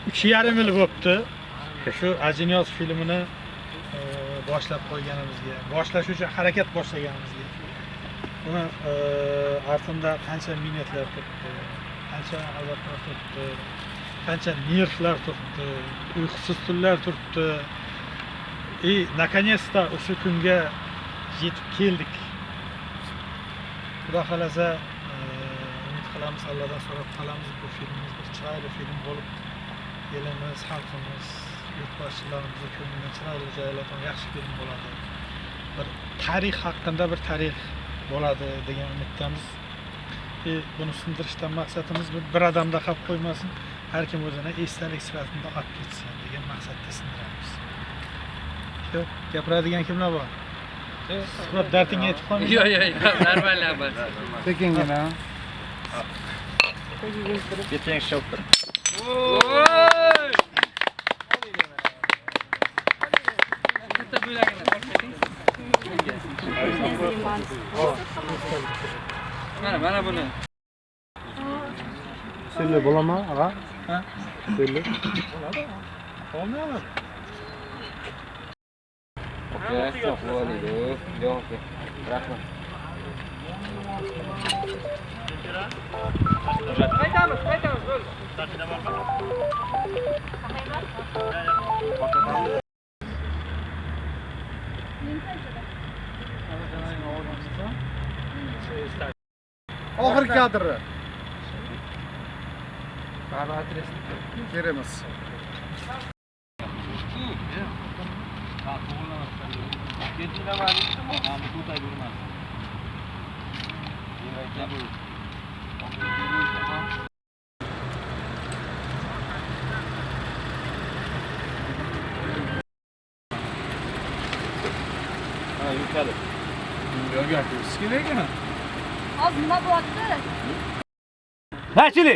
3,5 yil bo'libdi. Shu Ajinyoz filmini boshlab qo'yganimizga, boshlash uchun harakat boshlaganimizga. Buni ortimda qancha minnatlar turibdi, qancha azoblar turibdi, qancha nervlar turibdi, uyqusiz tunlar turibdi. Наконец-то o'sha kunga yetib keldik. Xudo xolasa umid qilamiz, Allohdan so'rab qolamiz, bu filmimiz bir chiroyli film bo'lib, elimiz, xalqimiz, yurtboshchilarimizni ko'ngliga chiroyli joylaydigan yaxshi film bo'ladi. Bir tarix haqida bir tarix bo'ladi degan umiddamiz. Buni sindirishdan maqsadimiz bir odamda qolib qo'ymasin, har kim o'zini esdalik sifatida olib ketsin degan maqsadda sindiramiz. Gapiradigan kimlar bor? Suhbat dardingga yetib qolmaydi. Yo'q, normal ahvol. Sekingina. Keting shoptir. Voy! Katta bo'lagini ko'rsating. Mana buni. Sirli bo'laman, ag'a? Ha? Sirli. Bo'ladi. Olmaymi? Okey, çok bo'ladi. Yo'q, rahmat. Qaytamiz, bo'ldi. Oxir kadri. Bari adres. Keramiz. Yukarı. Yo'q, kerak ekan. Hozir nima bo'lyapti? Nachili.